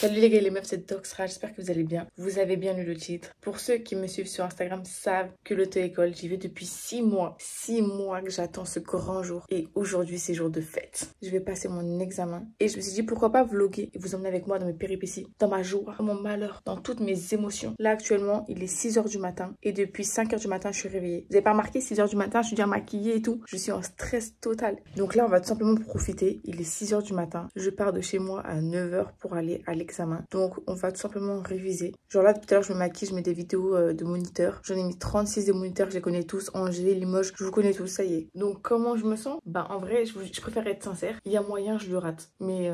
Salut les gars et les meufs, c'est Doxra, j'espère que vous allez bien. Vous avez bien lu le titre. Pour ceux qui me suivent sur Instagram savent que l'auto-école, j'y vais depuis 6 mois. 6 mois que j'attends ce grand jour. Et aujourd'hui, c'est jour de fête. Je vais passer mon examen. Et je me suis dit, pourquoi pas vlogger et vous emmener avec moi dans mes péripéties, dans ma joie, dans mon malheur, dans toutes mes émotions. Là, actuellement, il est 6 h du matin. Et depuis 5 h du matin, je suis réveillée. Vous avez pas remarqué, 6 h du matin, je suis déjà maquillée et tout. Je suis en stress total. Donc là, on va tout simplement profiter. Il est 6 h du matin. Je pars de chez moi à 9 h pour aller à l'examen. Donc, on va tout simplement réviser. Genre là, tout à l'heure, je me maquille, je mets des vidéos de moniteurs. J'en ai mis 36 de moniteurs, je les connais tous. Angers, Limoges, je vous connais tous, ça y est. Donc, comment je me sens? Bah, en vrai, je préfère être sincère. Il y a moyen, je le rate. Mais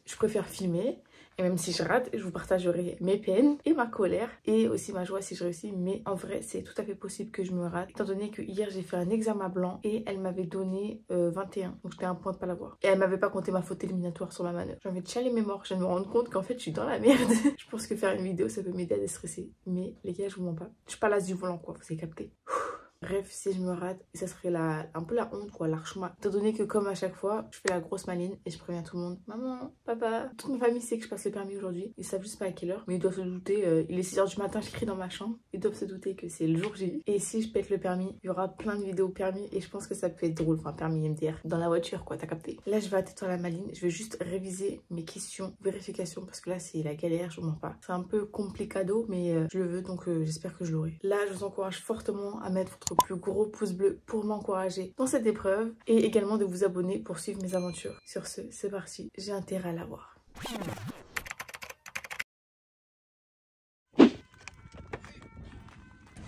je préfère filmer. Et même si je rate, je vous partagerai mes peines et ma colère et aussi ma joie si je réussis. Mais en vrai, c'est tout à fait possible que je me rate. Étant donné que hier, j'ai fait un examen blanc et elle m'avait donné 21. Donc j'étais à un point de pas l'avoir. Et elle m'avait pas compté ma faute éliminatoire sur ma manœuvre. J'ai envie de chialer mes morts. Je viens de me rendre compte qu'en fait, je suis dans la merde. Je pense que faire une vidéo, ça peut m'aider à déstresser. Mais les gars, je vous mens pas. Je suis pas l'as du volant, quoi. Vous avez capté. Bref, si je me rate, ça serait un peu la honte, quoi, l'archema. Étant donné que comme à chaque fois, je fais la grosse maline et je préviens tout le monde. Maman, papa, toute ma famille sait que je passe le permis aujourd'hui. Ils savent juste pas à quelle heure, mais ils doivent se douter. Il est 6 h du matin, je crie dans ma chambre. Ils doivent se douter que c'est le jour J. Et si je pète le permis, il y aura plein de vidéos permis et je pense que ça peut être drôle. Enfin, permis MDR. Dans la voiture, quoi, t'as capté. Là, je vais attendre la maline. Je vais juste réviser mes questions, vérification, parce que là, c'est la galère, je vous mens pas. C'est un peu complicado, mais je le veux, donc j'espère que je l'aurai. Là, je vous encourage fortement à mettre votre plus gros pouce bleu pour m'encourager dans cette épreuve et également de vous abonner pour suivre mes aventures. Sur ce, c'est parti, j'ai intérêt à l'avoir.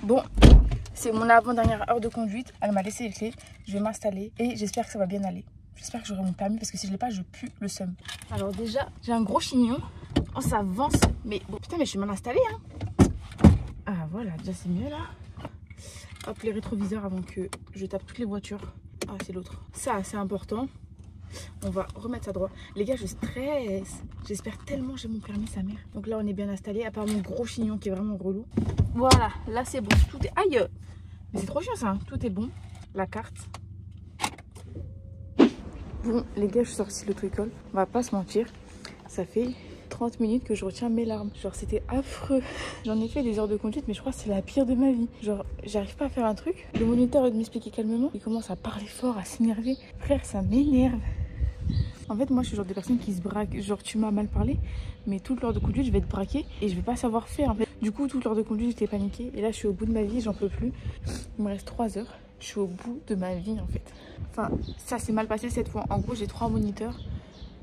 Bon, c'est mon avant-dernière heure de conduite. Elle m'a laissé les clés, je vais m'installer et j'espère que ça va bien aller. J'espère que j'aurai mon permis parce que si je l'ai pas, je pue le seum. Alors déjà, j'ai un gros chignon. Oh, ça avance. Mais bon, putain, mais je suis mal installée, hein. Ah, voilà, déjà c'est mieux là. Hop, les rétroviseurs avant que je tape toutes les voitures. Ah, c'est l'autre. Ça, c'est important. On va remettre ça droit. Les gars, je stresse. J'espère tellement j'ai mon permis, sa mère. Donc là, on est bien installé. À part mon gros chignon qui est vraiment relou. Voilà, là, c'est bon. Tout est... Aïe! Mais c'est trop chiant, ça. Tout est bon. La carte. Bon, les gars, je suis sortie de l'auto-école. On va pas se mentir. Ça fait 30 minutes que je retiens mes larmes. Genre, c'était affreux. J'en ai fait des heures de conduite, mais je crois que c'est la pire de ma vie. Genre, j'arrive pas à faire un truc. Le moniteur de m'expliquer calmement. Il commence à parler fort, à s'énerver. Frère, ça m'énerve. En fait, moi, je suis le genre de personne qui se braque. Genre, tu m'as mal parlé, mais toute l'heure de conduite, je vais te braquer et je vais pas savoir faire. En fait, du coup, toute l'heure de conduite, j'étais paniquée. Et là, je suis au bout de ma vie, j'en peux plus. Il me reste 3 heures. Je suis au bout de ma vie, en fait. Enfin, ça s'est mal passé cette fois. En gros, j'ai 3 moniteurs.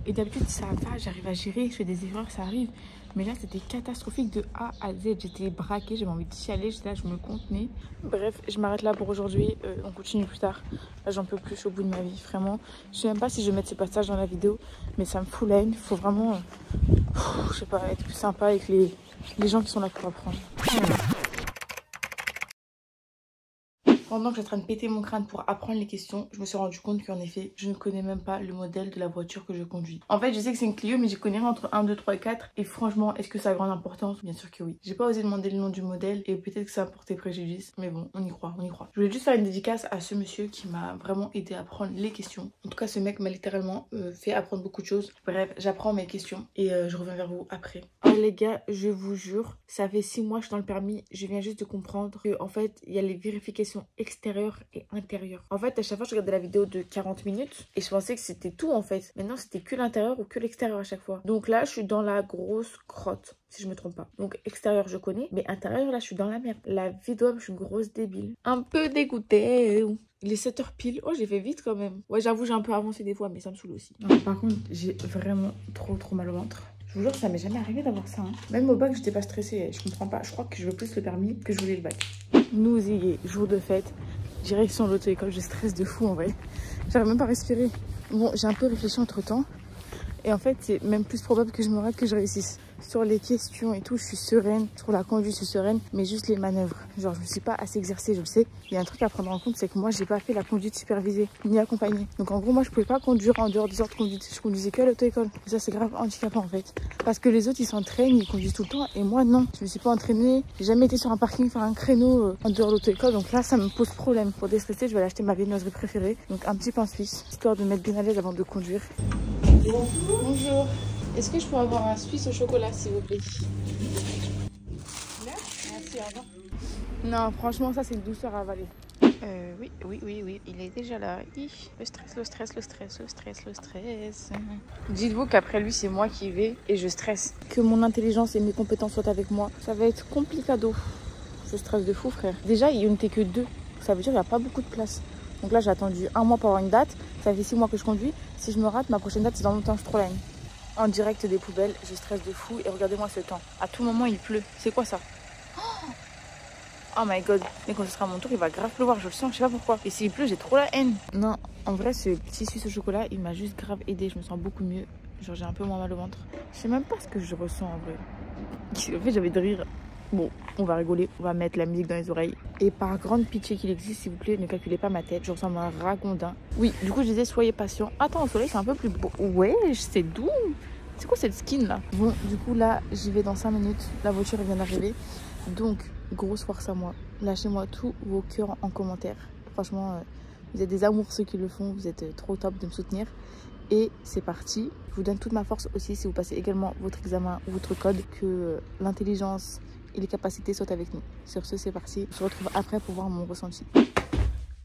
Et d'habitude, ça va, j'arrive à gérer, je fais des erreurs, ça arrive. Mais là, c'était catastrophique de A à Z. J'étais braquée, j'avais envie de chialer, j'étais là, je me contenais. Bref, je m'arrête là pour aujourd'hui. On continue plus tard. Là, j'en peux plus, je suis au bout de ma vie, vraiment. Je sais même pas si je vais mettre ce passage dans la vidéo, mais ça me fout la haine. Il faut vraiment, je sais pas, être plus sympa avec les gens qui sont là pour apprendre. Pendant que j'étais en train de péter mon crâne pour apprendre les questions, je me suis rendu compte qu'en effet, je ne connais même pas le modèle de la voiture que je conduis. En fait, je sais que c'est une Clio, mais j'y connais rien entre 1, 2, 3 et 4. Et franchement, est-ce que ça a grande importance? Bien sûr que oui. J'ai pas osé demander le nom du modèle et peut-être que ça a porté préjudice. Mais bon, on y croit, on y croit. Je voulais juste faire une dédicace à ce monsieur qui m'a vraiment aidé à apprendre les questions. En tout cas, ce mec m'a littéralement fait apprendre beaucoup de choses. Bref, j'apprends mes questions et je reviens vers vous après. Oh les gars, je vous jure, ça fait 6 mois que je suis dans le permis. Je viens juste de comprendre que en fait, il y a les vérifications extérieure et intérieure. En fait, à chaque fois, je regardais la vidéo de 40 minutes et je pensais que c'était tout en fait. Maintenant, c'était que l'intérieur ou que l'extérieur à chaque fois. Donc là, je suis dans la grosse crotte, si je me trompe pas. Donc extérieur, je connais, mais intérieur, là, je suis dans la merde. La vidéo, je suis une grosse débile. Un peu dégoûtée. Il est 7 h pile. Oh, j'ai fait vite quand même. Ouais, j'avoue, j'ai un peu avancé des fois, mais ça me saoule aussi. Non, par contre, j'ai vraiment trop mal au ventre. Je vous jure, ça m'est jamais arrivé d'avoir ça. Hein. Même au bac, j'étais pas stressée. Je comprends pas. Je crois que je veux plus le permis que je voulais le bac. Nous y est, jour de fête. Direction de l'auto-école, je stresse de fou en vrai. J'arrive même pas à respirer. Bon, j'ai un peu réfléchi entre temps. Et en fait, c'est même plus probable que je me rate que je réussisse. Sur les questions et tout, je suis sereine. Sur la conduite, je suis sereine. Mais juste les manœuvres. Genre, je me suis pas assez exercée, je le sais. Il y a un truc à prendre en compte, c'est que moi, j'ai pas fait la conduite supervisée, ni accompagnée. Donc en gros, moi, je pouvais pas conduire en dehors des heures de conduite. Je conduisais que à l'auto-école. Et ça, c'est grave handicapant en fait. Parce que les autres, ils s'entraînent, ils conduisent tout le temps. Et moi, non. Je me suis pas entraînée. J'ai jamais été sur un parking faire un créneau en dehors de l'auto-école. Donc là, ça me pose problème. Pour déstresser, je vais aller acheter ma viennoiserie préférée. Donc un petit pain suisse, histoire de mettre bien à l'aise avant de conduire. Bonjour. Est-ce que je peux avoir un Suisse au chocolat, s'il vous plaît? Merci, au revoir. Non, franchement, ça, c'est une douceur à avaler. Oui, il est déjà là. Le stress. Dites-vous qu'après lui, c'est moi qui vais et je stresse. Que mon intelligence et mes compétences soient avec moi, ça va être complicado. Je stresse de fou, frère. Déjà, il n'était que 2. Ça veut dire qu'il n'y a pas beaucoup de place. Donc là, j'ai attendu 1 mois pour avoir une date. Ça fait 6 mois que je conduis. Si je me rate, ma prochaine date, c'est dans longtemps, je suis trop la haine. En direct des poubelles, je stresse de fou. Et regardez-moi ce temps. À tout moment, il pleut. C'est quoi ça? Oh my god. Mais quand ce sera mon tour, il va grave pleuvoir. Je le sens, je sais pas pourquoi. Et s'il pleut, j'ai trop la haine. Non, en vrai, ce petit Suisse au chocolat, il m'a juste grave aidé. Je me sens beaucoup mieux. Genre, j'ai un peu moins mal au ventre. Je sais même pas ce que je ressens en vrai. En fait, j'avais de rire. Bon, on va rigoler, on va mettre la musique dans les oreilles. Et par grande pitié qu'il existe, s'il vous plaît, ne calculez pas ma tête. Je ressemble à un ragondin. Oui, du coup, je disais, soyez patient. Attends, au soleil, c'est un peu plus beau. Ouais, c'est doux. C'est quoi cette skin là? Bon, du coup, là, j'y vais dans 5 minutes. La voiture, elle vient d'arriver. Donc, grosse force à moi. Lâchez-moi tous vos cœurs en commentaire. Franchement, vous êtes des amours ceux qui le font. Vous êtes trop top de me soutenir. Et c'est parti. Je vous donne toute ma force aussi si vous passez également votre examen ou votre code. Que l'intelligence et les capacités soient avec nous. Sur ce, c'est parti. On se retrouve après pour voir mon ressenti.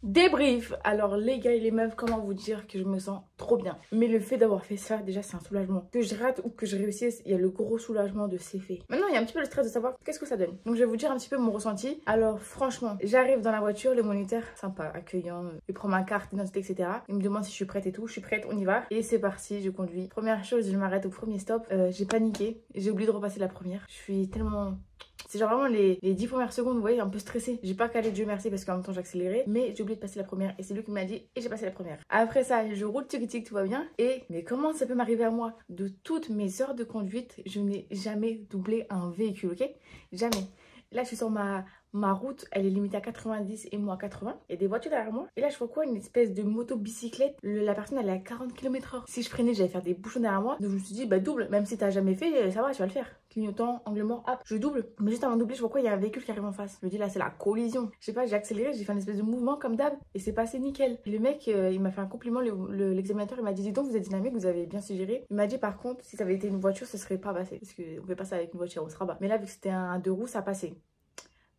Débrief. Alors les gars et les meufs, comment vous dire que je me sens trop bien. Mais le fait d'avoir fait ça, déjà c'est un soulagement. Que je rate ou que je réussisse, il y a le gros soulagement de c'est fait. Maintenant il y a un petit peu le stress de savoir qu'est-ce que ça donne. Donc je vais vous dire un petit peu mon ressenti. Alors franchement, j'arrive dans la voiture, le moniteur sympa, accueillant, il prend ma carte d'identité, etc. Il me demande si je suis prête et tout. Je suis prête, on y va. Et c'est parti, je conduis. Première chose, je m'arrête au premier stop. J'ai paniqué, j'ai oublié de repasser la première. Je suis tellement... C'est genre vraiment les 10 premières secondes, vous voyez, un peu stressée. J'ai pas calé, Dieu merci, parce qu'en même temps j'accélérais. Mais j'ai oublié de passer la première. Et c'est lui qui m'a dit, et j'ai passé la première. Après ça, je roule tic-tic, tout va bien. Et, mais comment ça peut m'arriver à moi? De toutes mes heures de conduite, je n'ai jamais doublé un véhicule, ok? Jamais. Là, je suis sur ma route, elle est limitée à 90 et moi à 80. Il y a des voitures derrière moi. Et là, je vois quoi? Une espèce de moto-bicyclette. La personne, elle est à 40 km/h. Si je freinais, j'allais faire des bouchons derrière moi. Donc, je me suis dit, bah, double. Même si t'as jamais fait, ça va, tu vas le faire. Clignotant, angle mort, hop, je double. Mais juste avant de doubler, je vois quoi? Il y a un véhicule qui arrive en face. Je me dis, là, c'est la collision. Je sais pas, j'ai accéléré, j'ai fait un espèce de mouvement comme d'hab. Et c'est passé nickel. Et le mec, il m'a fait un compliment. L'examinateur, il m'a dit, dis donc, vous êtes dynamique, vous avez bien suggéré. Il m'a dit, par contre, si ça avait été une voiture, ce serait pas passé. Parce qu'on fait pas ça avec une voiture, on se rabat. Mais là, vu que c'était un 2 roues, ça passait.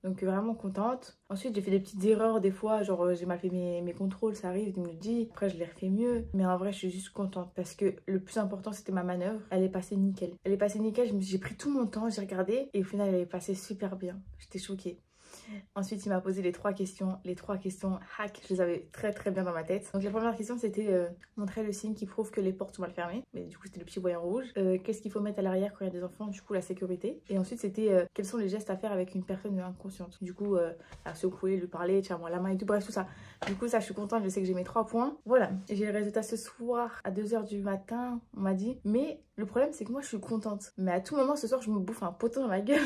Donc vraiment contente. Ensuite j'ai fait des petites erreurs des fois, genre j'ai mal fait mes contrôles, ça arrive, il me le dit. Après je les refais mieux. Mais en vrai je suis juste contente parce que le plus important c'était ma manœuvre. Elle est passée nickel. Elle est passée nickel, j'ai pris tout mon temps, j'ai regardé et au final elle est passée super bien. J'étais choquée. Ensuite, il m'a posé les 3 questions. Les 3 questions, hack, je les avais très très bien dans ma tête. Donc la première question, c'était montrer le signe qui prouve que les portes sont mal fermées. Mais du coup, c'était le petit voyant rouge. Qu'est-ce qu'il faut mettre à l'arrière quand il y a des enfants? Du coup, la sécurité. Et ensuite, c'était quels sont les gestes à faire avec une personne inconsciente. Du coup, à secouer, lui parler, tiens-moi la main et tout. Bref, tout ça. Du coup, ça, je suis contente. Je sais que j'ai mes 3 points. Voilà. J'ai le résultat ce soir à 2 h du matin. On m'a dit. Mais le problème, c'est que moi, je suis contente. Mais à tout moment, ce soir, je me bouffe un poteau dans ma gueule.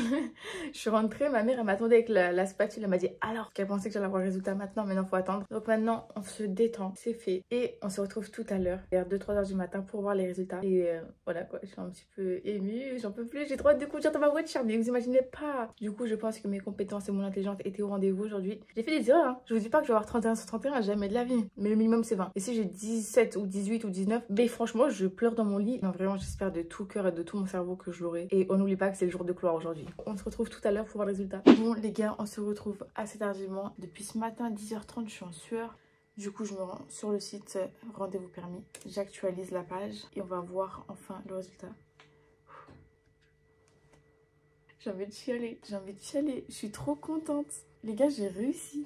Je suis rentrée. Ma mère, elle m'attendait avec la spatule. Elle m'a dit alors qu'elle pensait que j'allais avoir le résultat maintenant. Maintenant, faut attendre. Donc maintenant, on se détend. C'est fait. Et on se retrouve tout à l'heure, vers 2-3 h du matin pour voir les résultats. Et voilà quoi. Je suis un petit peu émue. J'en peux plus. J'ai trop hâte de conduire dans ma voiture. Mais vous imaginez pas. Du coup, je pense que mes compétences et mon intelligence étaient au rendez-vous aujourd'hui. J'ai fait des erreurs. Hein. Je vous dis pas que je vais avoir 31 sur 31. Jamais de la vie. Mais le minimum, c'est 20. Et si j'ai 17 ou 18 ou 19, ben franchement, je pleure dans mon lit. Non, vraiment, j'espère de tout cœur et de tout mon cerveau que je l'aurai. Et on n'oublie pas que c'est le jour de gloire aujourd'hui. On se retrouve tout à l'heure pour voir le résultat. Bon, les gars, on se retrouve assez tardivement. Depuis ce matin, 10 h 30, je suis en sueur. Du coup, je me rends sur le site Rendez-vous permis. J'actualise la page et on va voir enfin le résultat. J'ai envie de chialer. J'ai envie de chialer. Je suis trop contente. Les gars, j'ai réussi.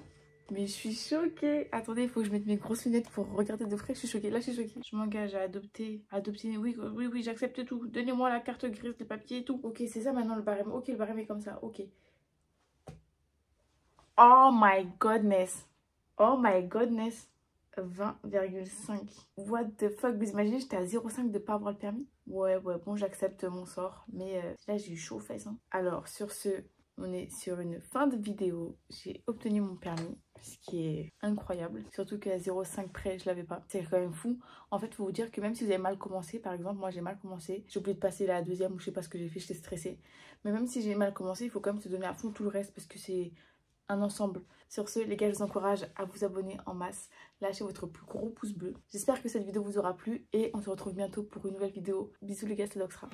Mais je suis choquée. Attendez, il faut que je mette mes grosses lunettes pour regarder de près. Je suis choquée. Là, je suis choquée. Je m'engage à adopter. Oui, j'accepte tout. Donnez-moi la carte grise, le papier et tout. Ok, c'est ça maintenant le barème. Ok, le barème est comme ça. Ok. Oh my goodness. Oh my goodness. 20,5. What the fuck. Vous imaginez, j'étais à 0,5 de pas avoir le permis. Ouais, bon, j'accepte mon sort. Mais là, j'ai eu chaud aux fesses. Hein. Alors, sur ce, on est sur une fin de vidéo. J'ai obtenu mon permis, ce qui est incroyable. Surtout qu'à 0,5 près, je l'avais pas. C'est quand même fou. En fait, il faut vous dire que même si vous avez mal commencé, par exemple, moi j'ai mal commencé. J'ai oublié de passer la deuxième ou je sais pas ce que j'ai fait, j'étais stressée. Mais même si j'ai mal commencé, il faut quand même se donner à fond tout le reste parce que c'est un ensemble. Sur ce, les gars, je vous encourage à vous abonner en masse. Lâchez votre plus gros pouce bleu. J'espère que cette vidéo vous aura plu et on se retrouve bientôt pour une nouvelle vidéo. Bisous les gars, c'est Doxra.